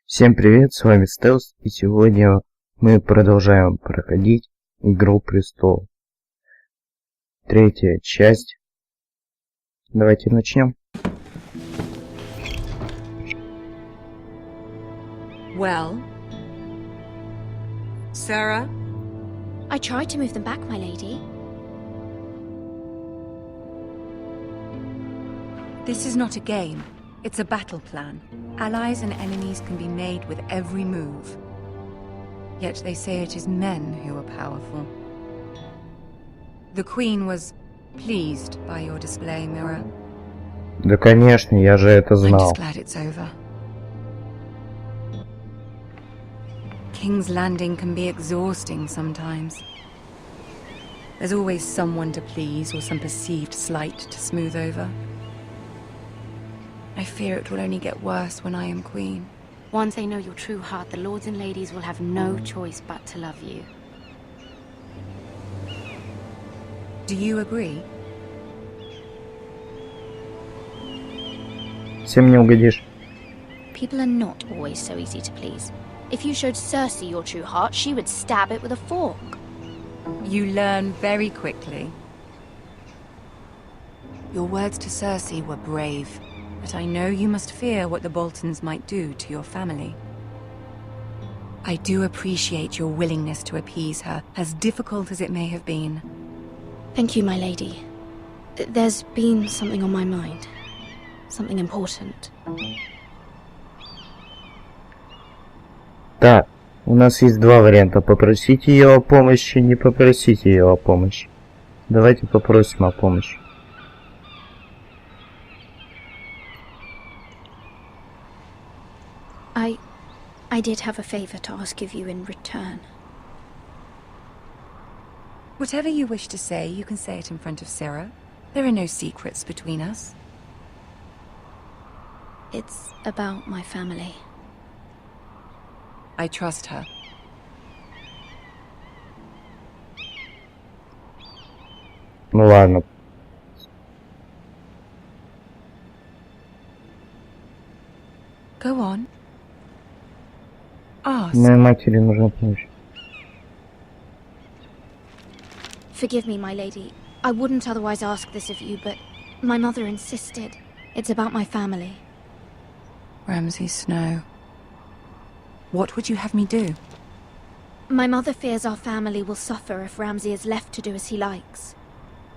Всем привет, с вами Стелс, и сегодня мы продолжаем проходить Игру Престолов. Третья часть. Давайте начнем. Well, Sarah? I tried to move them back, my lady. This is not a game. It's a battle plan. Allies and enemies can be made with every move. Yet they say it is men who are powerful. The Queen was pleased by your display, Mirror. Да, конечно, я же это I'm знал. just glad it's over. King's Landing can be exhausting sometimes. There's always someone to please or some perceived slight to smooth over. I fear it will only get worse when I am queen. Once they know your true heart, the lords and ladies will have no choice but to love you. Do you agree? Всем не угодишь. People are not always so easy to please. If you showed Cersei your true heart, she would stab it with a fork. You learn very quickly. Your words to Cersei were brave, but I know you must fear what the Boltons might do to your family. I do appreciate your willingness to appease her, as difficult as it may have been. Thank you, my lady. There's been something on my mind. Something important. Так, у нас есть два варианта. Попросить ее о помощи, не попросить ее о помощи. Давайте попросим о помощи. I did have a favor to ask of you in return. Whatever you wish to say, you can say it in front of Sarah. There are no secrets between us. It's about my family. I trust her. Ну ладно. Go on. Ask. Моей матери нужна помощь. Forgive me, my lady. I wouldn't otherwise ask this of you, but my mother insisted. It's about my family. Ramsay Snow. What would you have me do? My mother fears our family will suffer if Ramsay is left to do as he likes.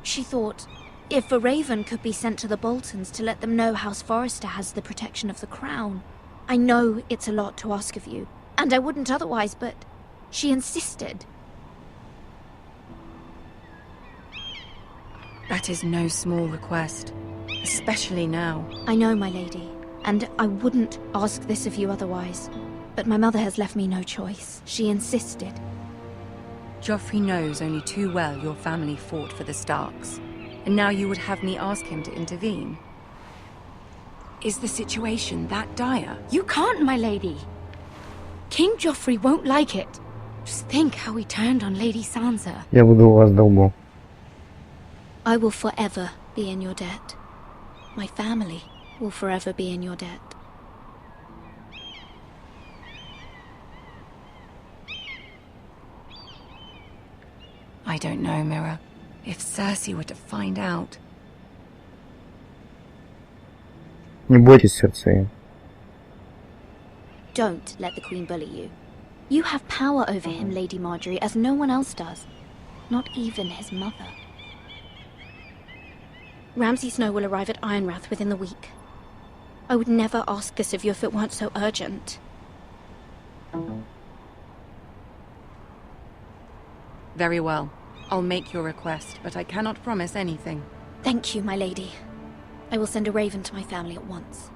She thought, if a raven could be sent to the Boltons to let them know House Forrester has the protection of the crown. I know it's a lot to ask of you, and I wouldn't otherwise, but she insisted. That is no small request, especially now. I know, my lady, and I wouldn't ask this of you otherwise. But my mother has left me no choice. She insisted. Joffrey knows only too well your family fought for the Starks, and now you would have me ask him to intervene. Is the situation that dire? You can't, my lady. King Joffrey won't like it. Just think how he turned on Lady Sansa. Я буду у вас долгом. I will forever be in your debt. My family will forever be in your debt. I don't know, Mirror. If Cersei were to find out... Не бойтесь, Сердцея. Don't let the Queen bully you. You have power over him, Lady Marjorie, as no one else does. Not even his mother. Ramsay Snow will arrive at Ironrath within the week. I would never ask this of you if it weren't so urgent. Very well. I'll make your request, but I cannot promise anything. Thank you, my lady. I will send a raven to my family at once.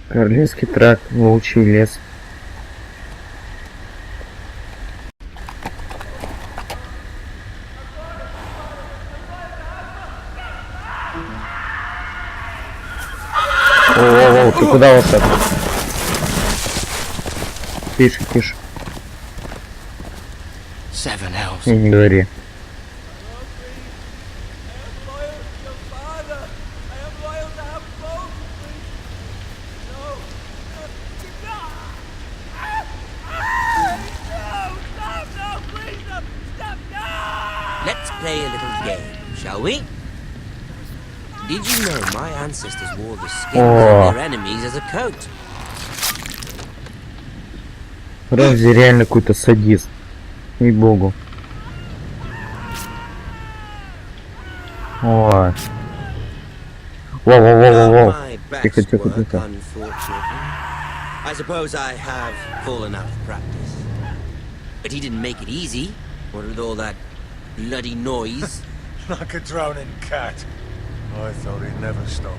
Королевский тракт, волчий лес. О, ты куда вот так? Тише, тише. Не говори. Let's play a little game, shall we? Did you know my ancestors wore the skins of their enemies as a coat? Рамзи реально какой-то садист. Ей-богу. О. Воу. Тихо, тихо, тихо. I suppose I have fallen out of practice. But he didn't make it easy. What with all that bloody noise? Like a drowning cat. I thought he'd never stop.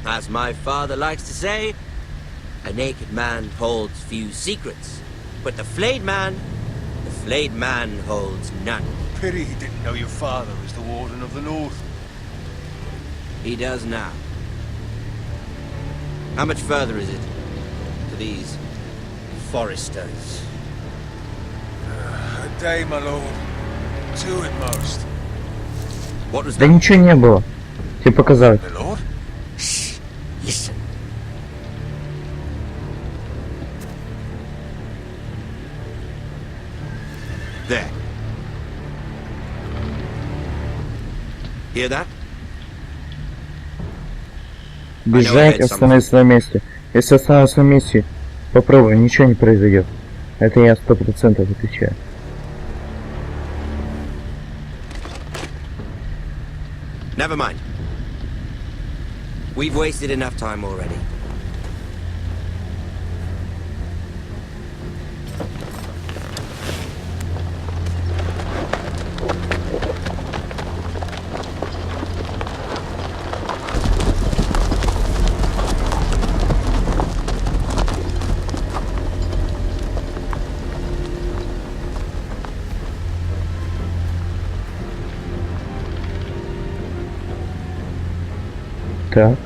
As my father likes to say, a naked man holds few secrets. But the flayed man holds none. Pity he didn't know your father was the Warden of the North. He does now. How much further is it to these foresters? A day, my lord. 2 at most. What was Да that? ничего не было. Тебе показалось. My lord? Shh! Listen. There. Hear that? Бежать, остановиться на месте. Если остановиться на месте, попробуй, ничего не произойдет. Это я 100% отвечаю. Never mind. We've wasted enough time already. Так.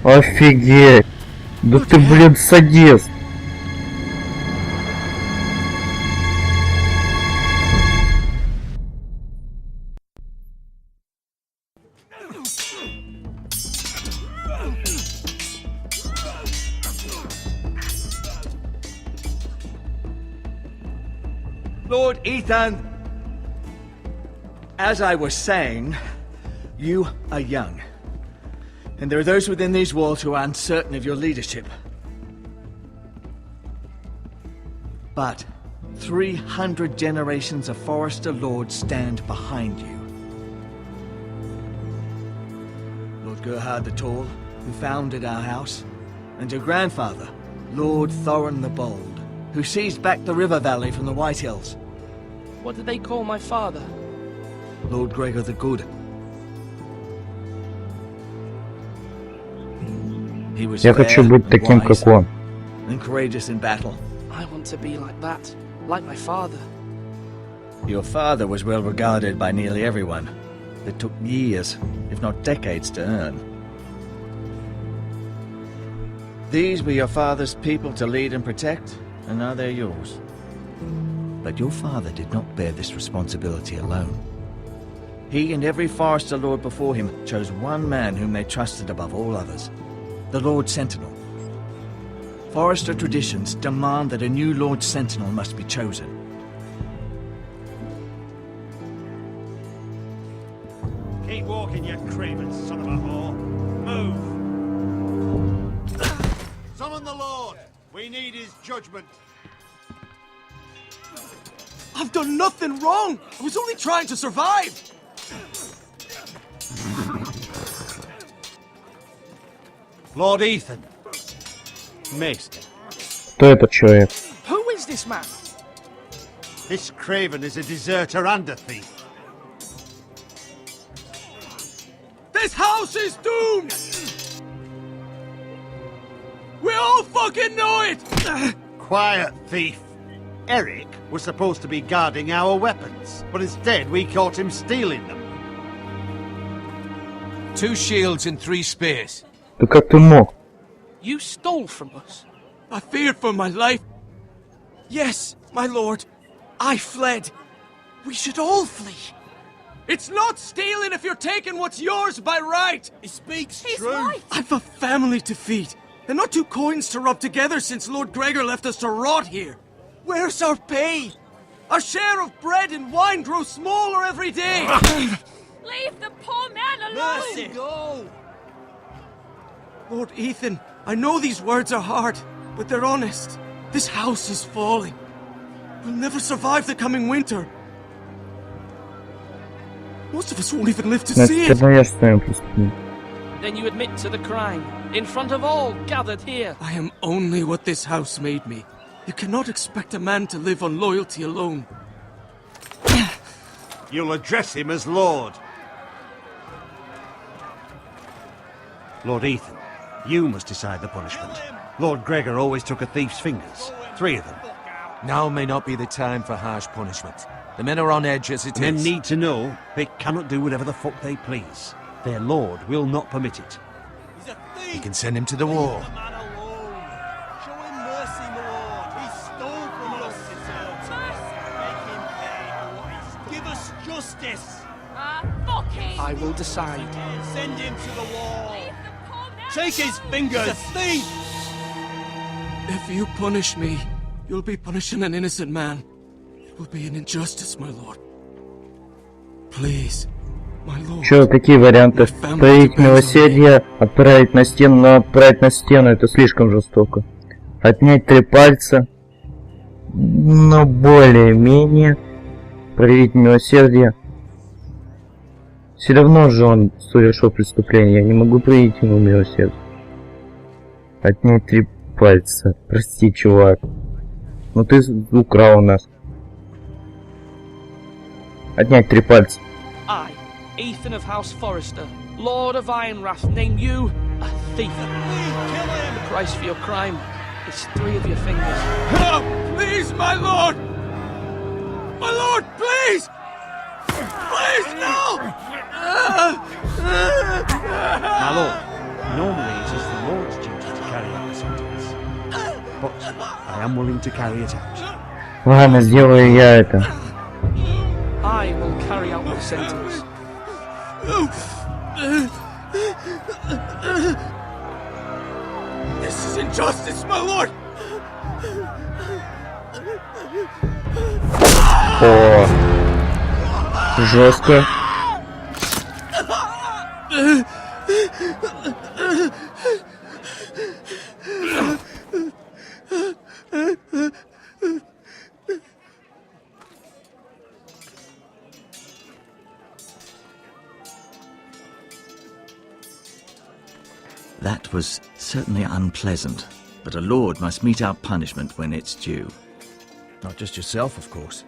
Офигеть! Да ты, блин, садист! Lord Ethan, as I was saying, you are young. And there are those within these walls who are uncertain of your leadership. But 300 generations of Forester Lords stand behind you. Lord Gerhard the Tall, who founded our house, and your grandfather, Lord Thorin the Bold, who seized back the river valley from the White Hills. What did they call my father? Lord Gregor the Good. He was Я хочу быть таким, как он. and courageous in battle. I want to be like that, like my father. Your father was well regarded by nearly everyone. It took years, if not decades, to earn. These were your father's people to lead and protect, and now they're yours. But your father did not bear this responsibility alone. He and every Forester Lord before him chose one man whom they trusted above all others, the Lord Sentinel. Forester traditions demand that a new Lord Sentinel must be chosen. Keep walking, you craven son of a whore. Move! Summon the Lord! We need his judgment. I've done nothing wrong! I was only trying to survive! Lord Ethan. Maester. Кто этот человек? Who is this man? This craven is a deserter and a thief. This house is doomed! fucking know it! Quiet, thief. Eric was supposed to be guarding our weapons, but instead we caught him stealing them. 2 shields and 3 spears. Да как ты мог? You stole from us. I feared for my life. Yes, my lord. I fled. We should all flee. It's not stealing if you're taking what's yours by right. He speaks He's true. right. I've a family to feed, and not 2 coins to rub together since Lord Gregor left us to rot here. Where's our pay? Our share of bread and wine grows smaller every day. Leave the poor man alone! Mercy. Go. Lord Ethan, I know these words are hard, but they're honest. This house is falling. We'll never survive the coming winter. Most of us won't even live to see Значит, it. это я с вами поступлю. Then you admit to the crime, in front of all gathered here. I am only what this house made me. You cannot expect a man to live on loyalty alone. You'll address him as Lord. Lord Ethan, you must decide the punishment. Lord Gregor always took a thief's fingers. 3 of them. Now may not be the time for harsh punishment. The men are on edge as it Men is. need to know they cannot do whatever the fuck they please. Their lord will not permit it. He's a thief. You can send him to the wall. Leave the man alone. Show him mercy, my lord. He stole from us. Make him pay for what he stole. Give us justice. Fucking! I will decide. Send him to the wall. Leave the poor man Take his alone. fingers. He's a thief. If you punish me, you'll be punishing an innocent man. It will be an injustice, my lord. Please, my lord. Чё, какие варианты? Стоить милосердие, отправить на стену, но отправить на стену это слишком жестоко. Отнять 3 пальца, но более-менее проявить милосердие. Все равно же он совершил преступление, я не могу проявить ему милосердие. Отнять 3 пальца, прости, чувак. Ну ты украл у нас. Отнять 3 пальца. I, Ethan of House Forrester, Lord of Ironwrath, name you a thief. The price for your crime is 3 of your fingers. Oh, please, my lord! My lord, please! Please, no! My lord, normally it is the lord's duty to carry out the sentence. But I am willing to carry it out. Ладно, сделаю я это. I will carry out the sentence. This is injustice, my lord! О, жестко. That was certainly unpleasant, but a lord must mete out punishment when it's due. Not just yourself, of course.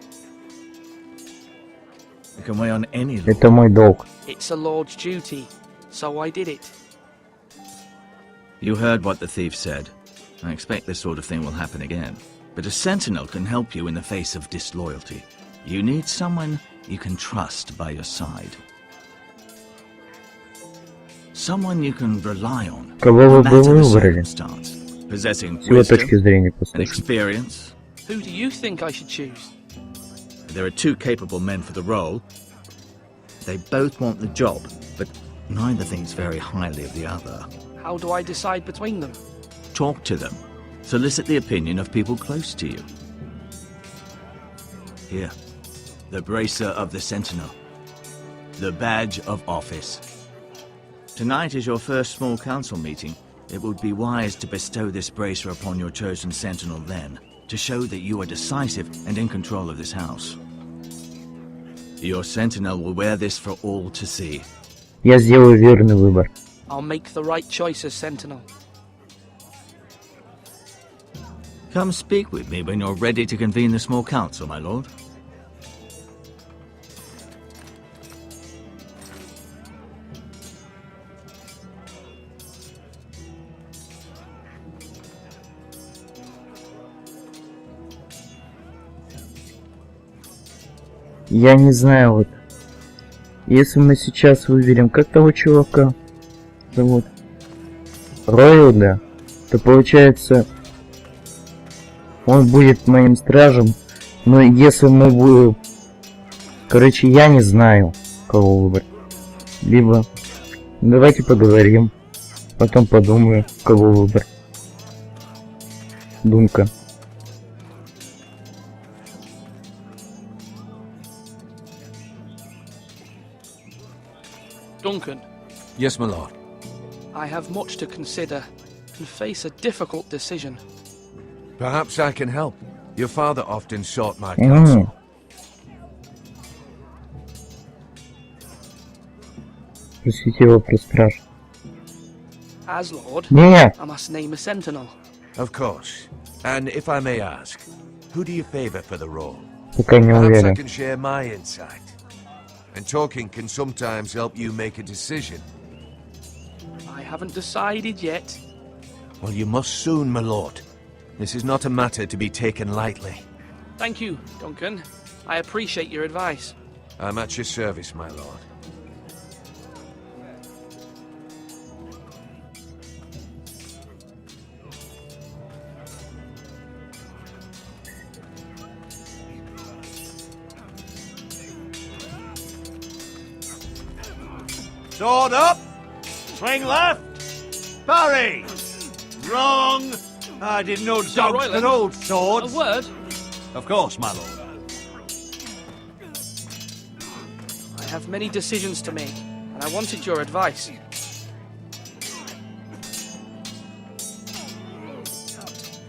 You can weigh on any lord. Это мой долг. It's a lord's duty, so I did it. You heard what the thief said. I expect this sort of thing will happen again. But a sentinel can help you in the face of disloyalty. You need someone you can trust by your side. Someone you can rely on. Кого no вы бы matter the выбрали? circumstance. Possessing С его точки wisdom зрения and послушай. experience. Who do you think I should choose? There are 2 capable men for the role. They both want the job, but neither thinks very highly of the other. How do I decide between them? Talk to them. Solicit the opinion of people close to you. Here, the bracer of the Sentinel. The badge of office. Tonight is your first small council meeting. It would be wise to bestow this bracer upon your chosen Sentinel then, to show that you are decisive and in control of this house. Your Sentinel will wear this for all to see. Я сделаю верный выбор. I'll make the right choice as Sentinel. Come speak with me when you're ready to convene the small council, my lord. Я не знаю, вот. Если мы сейчас выберем, как того чувака зовут? Ройл, да. То получается, он будет моим стражем. Но если мы будем... Короче, я не знаю, кого выбрать. Либо... Давайте поговорим. Потом подумаю, кого выбрать. Думка. Duncan, Yes, my lord. I have much to consider and face a difficult decision. Perhaps I can help. Your father often sought my counsel. Спросите его про страж. As Lord, Нет. I must name a sentinel. Of course. And if I may ask, who do you favor for the role? Пока не Perhaps I уверен. can share my insight. And talking can sometimes help you make a decision. I haven't decided yet. Well, you must soon, my lord. This is not a matter to be taken lightly. Thank you, Duncan. I appreciate your advice. I'm at your service, my lord. Sword up! Swing left! Parry! Wrong! I didn't know Sir dogs Royland, could hold A swords. word? Of course, my lord. I have many decisions to make, and I wanted your advice.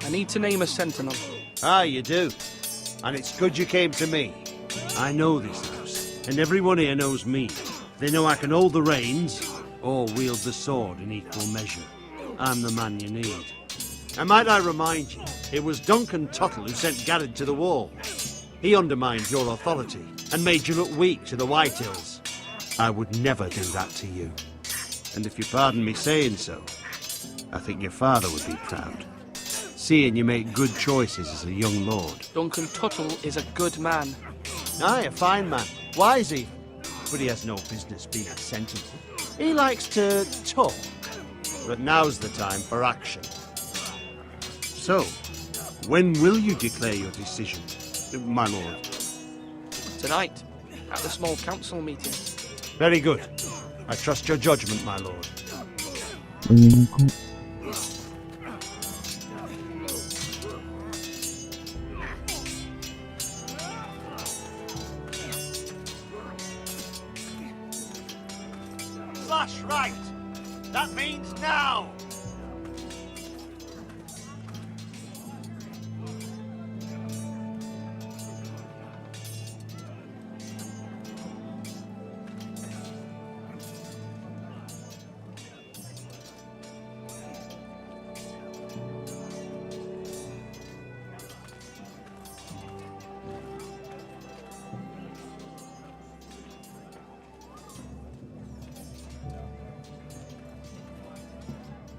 I need to name a sentinel. Ah, you do. And it's good you came to me. I know this house, and everyone here knows me. They know I can hold the reins, or wield the sword in equal measure. I'm the man you need. And might I remind you, it was Duncan Tuttle who sent Garrett to the wall. He undermined your authority, and made you look weak to the White Hills. I would never do that to you. And if you pardon me saying so, I think your father would be proud. Seeing you make good choices as a young lord. Duncan Tuttle is a good man. Aye, a fine man. Wise even. But he has no business being a sentinel. He likes to talk. But now's the time for action. So, when will you declare your decision, my lord? Tonight, at the small council meeting. Very good. I trust your judgment, my lord. Flash right! That means now!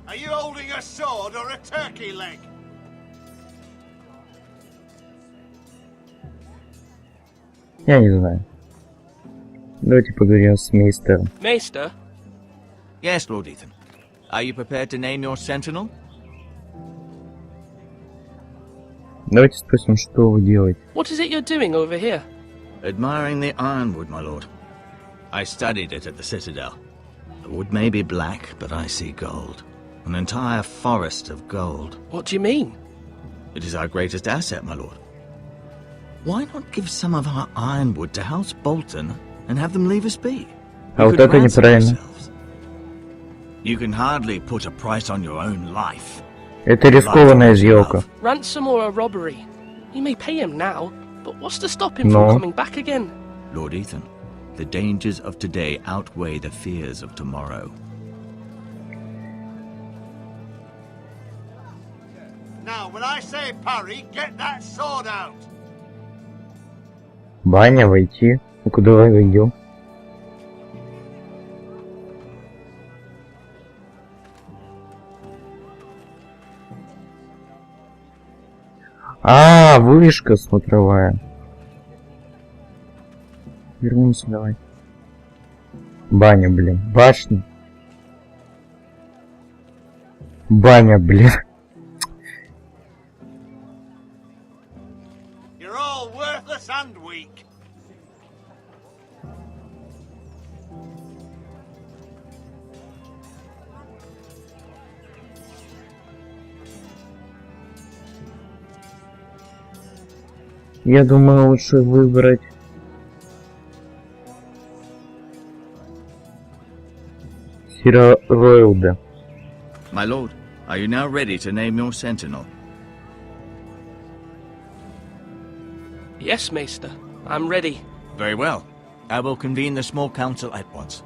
Are you holding a sword or a turkey leg? Я не знаю. Давайте поговорим с мейстером. Maester, Yes, Lord Ethan. Are you prepared to name your sentinel? Давайте спросим, что вы делаете. what is it you're doing over here? Admiring the ironwood, my lord. I studied it at the Citadel. The wood may be black, but I see gold. An entire forest of gold. What do you mean? It is our greatest asset, my lord. Why not give some of our ironwood to House Bolton and have them leave us be? А We вот could это ransom неправильно. ourselves. You can hardly put a price on your own life. Это рискованная сделка. Ransom or a robbery? You may pay him now, but what's to stop him No. from coming back again? Lord Ethan, the dangers of today outweigh the fears of tomorrow. Now, when I say parry, get that sword out! Баня, войти. Ну куда войдем? А, вышка смотровая. Вернемся, давай. Баня, блин. Башня. Баня, блин. You're all worthless and weak. Я думаю, лучше выбрать Ройлда. My lord, are you now ready to name your sentinel? Yes, Maester. I'm ready. Very well. I will convene the small council at once.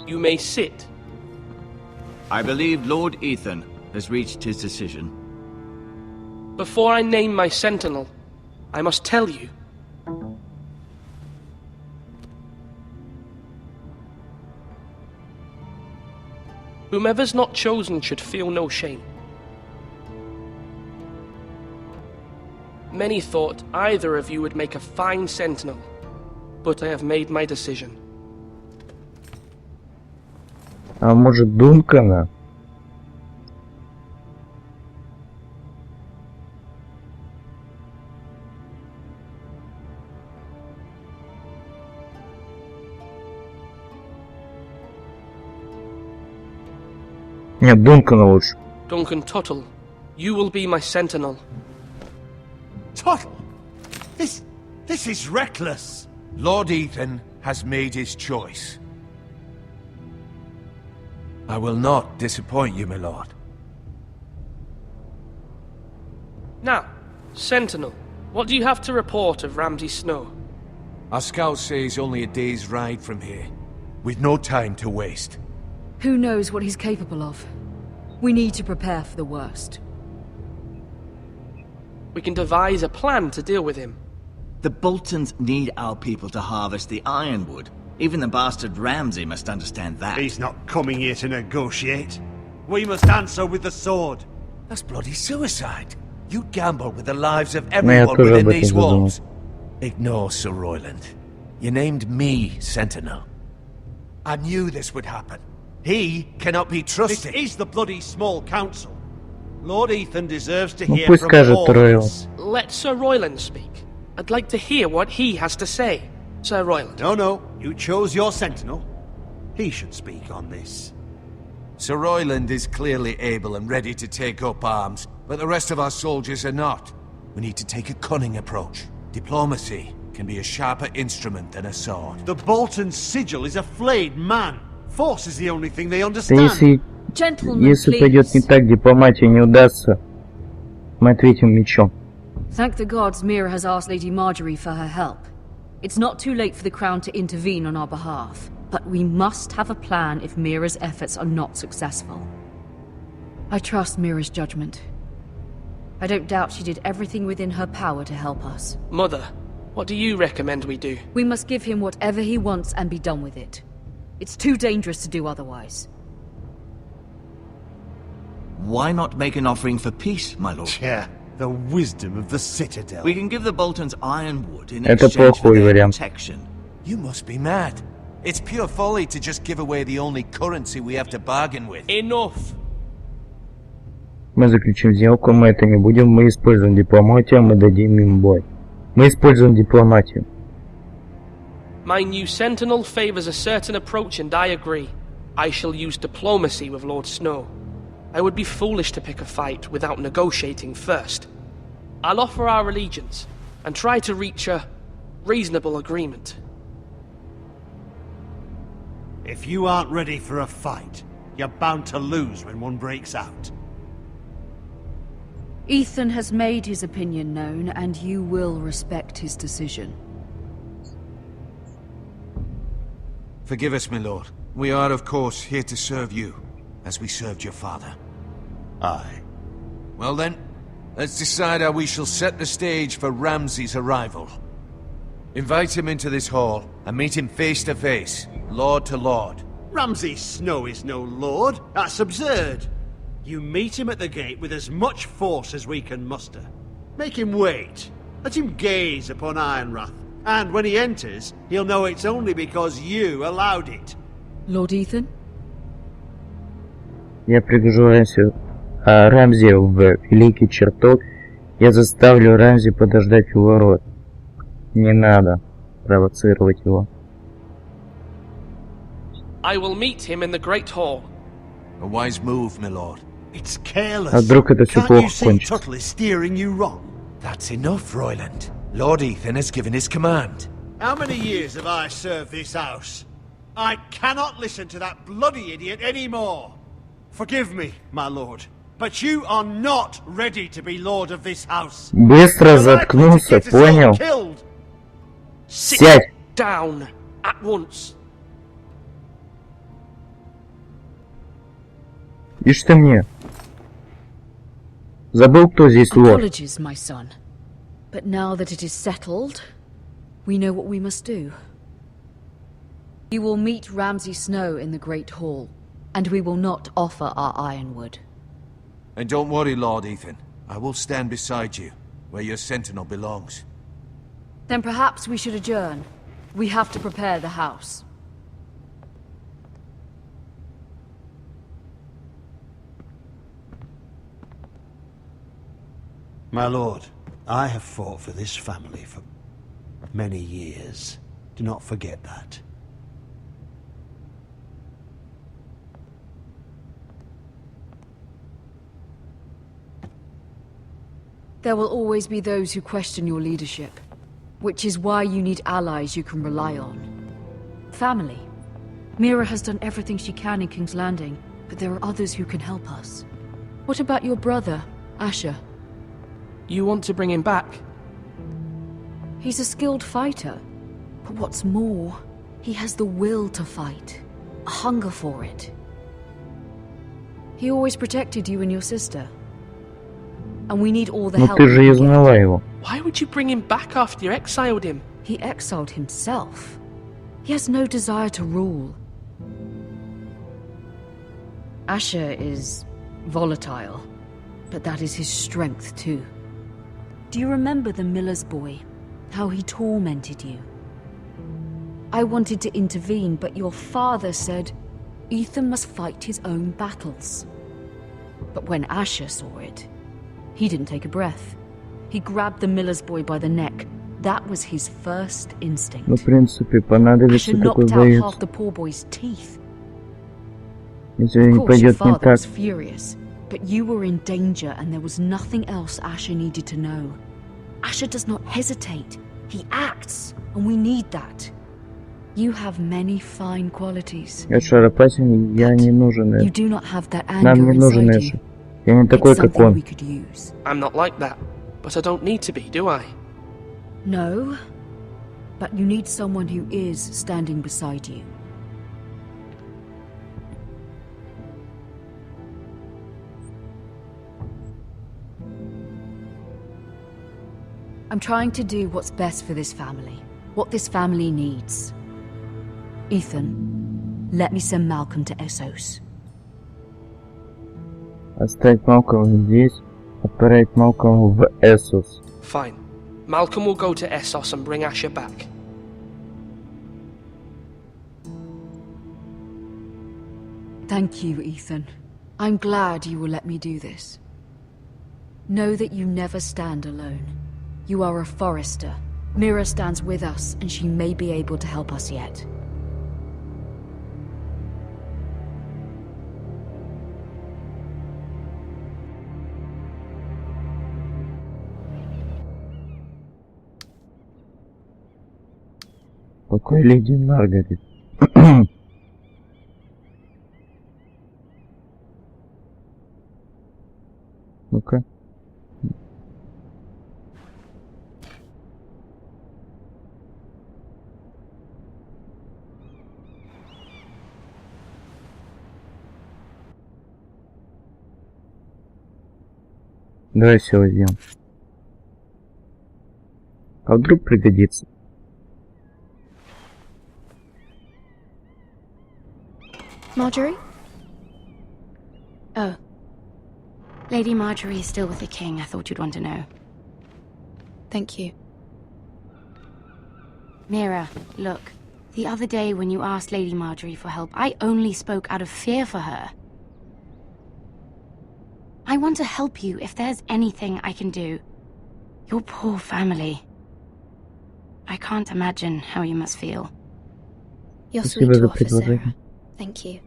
You may sit. I believe Lord Ethan has reached his decision. Before I name my sentinel, I must tell you. Whomever's not chosen should feel no shame. Many thought either of you would make a fine sentinel, but I have made my decision. А может, Дункана? Нет, Дункана лучше. Duncan Tuttle, you will be my sentinel. Tuttle! This is reckless. Lord Ethan has made his choice. I will not disappoint you, my lord. Now, sentinel, what do you have to report of Ramsay Snow? Our scouts say he's only a day's ride from here, with no time to waste. Who knows what he's capable of? We need to prepare for the worst. We can devise a plan to deal with him. The Boltons need our people to harvest the ironwood. Even the bastard Ramsay must understand that. He's not coming here to negotiate. We must answer with the sword. That's bloody suicide. You gamble with the lives of я everyone тоже within об этом these задумался. walls. Ignore Sir Royland. You named me Sentinel. I knew this would happen. He cannot be This trusted. is the bloody small council. Lord Ethan deserves to Ну hear пусть from скажет all of Ройл. us. Let Sir Royland speak. I'd like to hear what he has to say. Sir Royland. No, you chose your sentinel. He should speak on this. Sir Royland is clearly able and ready to take up arms, but the rest of our soldiers are not. We need to take a cunning approach. Diplomacy can be a sharper instrument than a sword. The Bolton sigil is a flayed man. Force is the only thing they Да understand. если пойдет не так, дипломатия не удастся, мы ответим мечом. Thank the gods Mira has asked Lady Marjorie for her help. It's not too late for the Crown to intervene on our behalf, but we must have a plan if Mira's efforts are not successful. I trust Mira's judgment. I don't doubt she did everything within her power to help us. Mother, what do you recommend we do? We must give him whatever he wants and be done with it. It's too dangerous to do otherwise. Why not make an offering for peace, my lord? Yeah, the wisdom of the Citadel. We can give the Boltons ironwood in Это exchange for плохой their вариант. protection. You must be mad. It's pure folly to just give away the only currency we have to bargain with. Enough! Мы заключим сделку, мы это не будем, мы используем дипломатию, мы дадим им бой. Мы используем дипломатию. My new sentinel favors a certain approach and I agree. I shall use diplomacy with Lord Snow. I would be foolish to pick a fight without negotiating first. I'll offer our allegiance and try to reach a reasonable agreement. If you aren't ready for a fight, you're bound to lose when one breaks out. Ethan has made his opinion known, and you will respect his decision. Forgive us, my lord. We are, of course, here to serve you, as we served your father. Aye. Well then, let's decide how we shall set the stage for Ramsay's arrival. Invite him into this hall, and meet him face to face, lord to lord. Ramsay Snow is no lord. That's absurd. You meet him at the gate with as much force as we can muster. Make him wait. Let him gaze upon Ironrath. And when he enters, he'll know it's only because you allowed it. Lord Ethan? Я привяжу Рамзи в Великий Чертог. Я заставлю Рамзи подождать у ворот. Не надо провоцировать его. I will meet him in the Great Hall. A wise move, my lord. It's careless. А вдруг это все Can't you плохо see кончится? Tuttle is steering you wrong? That's enough, Royland. Lord Ethan has given his command. How many years have I served this house? I cannot listen to that bloody idiot anymore. Forgive me, my lord, but you are not ready to be lord of this house. Быстро You're likely to заткнулся, get us all понял? killed. Сядь! Down at once. Ишь ты мне. Забыл, кто здесь лорд? Apologies, my son. But now that it is settled, we know what we must do. You will meet Ramsay Snow in the Great Hall, and we will not offer our ironwood. And don't worry, Lord Ethan. I will stand beside you, where your sentinel belongs. Then perhaps we should adjourn. We have to prepare the house. My lord, I have fought for this family for many years. Do not forget that. There will always be those who question your leadership, which is why you need allies you can rely on. Family. Mira has done everything she can in King's Landing, but there are others who can help us. What about your brother, Asher? You want to bring him back? He's a skilled fighter, but what's more, he has the will to fight, a hunger for it. He always protected you and your sister. And we need all the Ну help ты we же can изгнала get. его. Why would you bring him back after you exiled him? He exiled himself. He has no desire to rule. Asher is volatile, but that is his strength too. Do you remember the miller's boy? How he tormented you? I wanted to intervene, but your father said Ethan must fight his own battles. But when Asher saw it, he didn't take a breath. He grabbed the miller's boy by the neck. That was his first instinct. Ну, в принципе, Asher понадобится такой knocked out боец. half the poor boy's teeth. Если Of не course, your пойдет не father так. was furious, but you were in danger and there was nothing else Asher needed to know. Asher does not hesitate. He acts, and we need that. You have many fine qualities. Я шаропасен, я не нужен You Эш. do not have that Нам anger не нужен inside Эш. you. Я не такой, It's как something он. we could use. I'm not like that, but I don't need to be, do I? No, but you need someone who is standing beside you. I'm trying to do what's best for this family, what this family needs. Ethan, let me send Malcolm to Essos. Оставить Малкома здесь, отправить Малкома в Эссос. Fine. Malcolm will go to Essos and bring Asher back. Thank you, Ethan. I'm glad you will let me do this. Know that you never stand alone. You are a forester. Mira stands with us, and she may be able to help us yet. Какой леди Маргарет? Ну-ка. Давай все возьмем. А вдруг пригодится? Marjorie? Oh. Lady Marjorie is still with the king. I thought you'd want to know. Thank you. Mira, look. The other day when you asked Lady Marjorie for help, I only spoke out of fear for her. I want to help you if there's anything I can do. Your poor family. I can't imagine how you must feel. You're sweet to offer, Sarah. Thank you.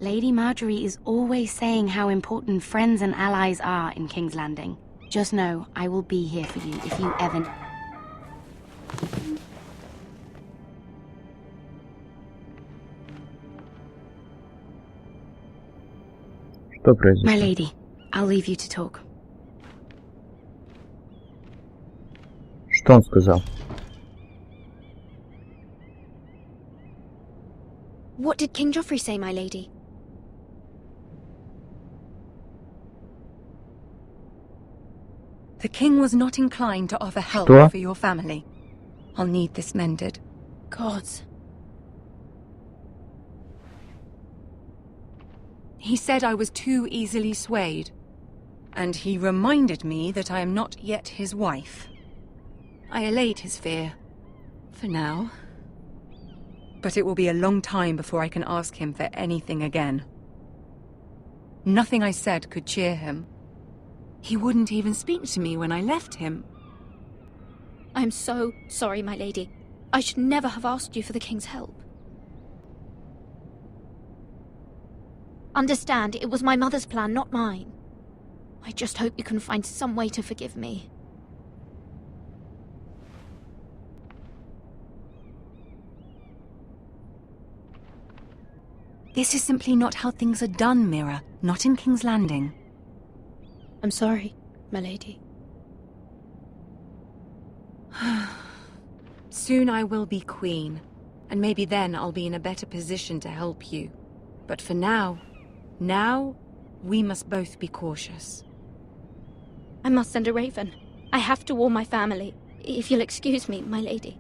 Lady Marjorie is always saying how important friends and allies are in King's Landing. Just know, I will be here for you if you ever... Что произошло? My lady, I'll leave you to talk. Что он сказал? What did King Joffrey say, my lady? The king was not inclined to offer help Что? for your family. I'll need this mended. Gods. He said I was too easily swayed. And he reminded me that I am not yet his wife. I allayed his fear. For now. But it will be a long time before I can ask him for anything again. Nothing I said could cheer him. He wouldn't even speak to me when I left him. I'm so sorry, my lady. I should never have asked you for the king's help. Understand, it was my mother's plan, not mine. I just hope you can find some way to forgive me. This is simply not how things are done, Mira. Not in King's Landing. I'm sorry, my lady. Soon I will be queen, and maybe then I'll be in a better position to help you. But for now, we must both be cautious. I must send a raven. I have to warn my family. If you'll excuse me, my lady.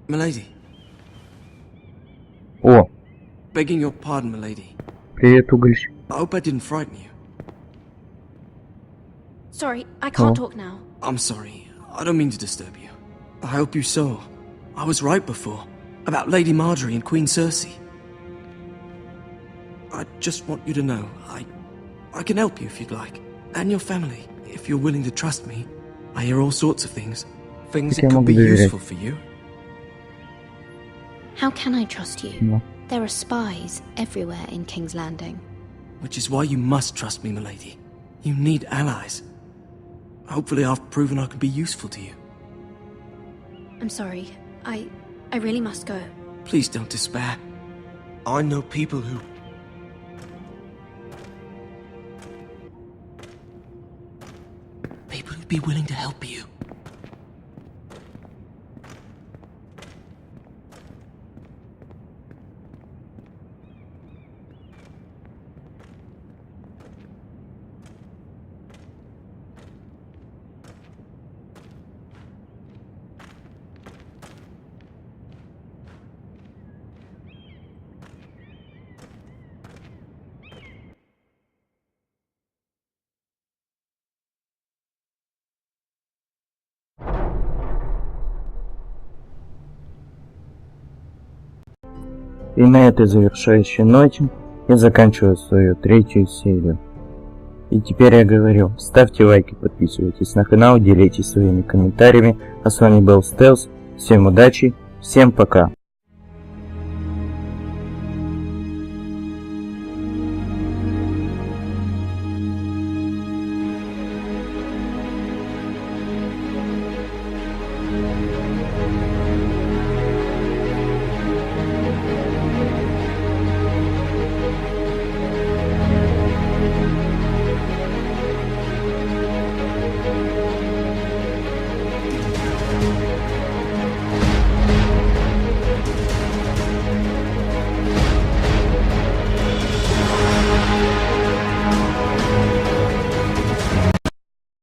Milady. О, Begging your pardon, milady. привет, угольщик. I hope I didn't frighten you. Sorry, I can't Oh. talk now. I'm sorry. I don't mean to disturb you. I hope you saw. I was right before. About Lady Marjorie and Queen Cersei. I just want you to know, I can help you if you'd like. And your family, if you're willing to trust me. I hear all sorts of things. Things that Я could могу be доверять. useful for you. How can I trust you? No. There are spies everywhere in King's Landing. Which is why you must trust me, milady. You need allies. Hopefully I've proven I can be useful to you. I'm sorry. I really must go. Please don't despair. I know people who... People who'd be willing to help you. И на этой завершающей ноте я заканчиваю свою 3-ю серию. И теперь я говорю, ставьте лайки, подписывайтесь на канал, делитесь своими комментариями. А с вами был Стелс. Всем удачи, всем пока.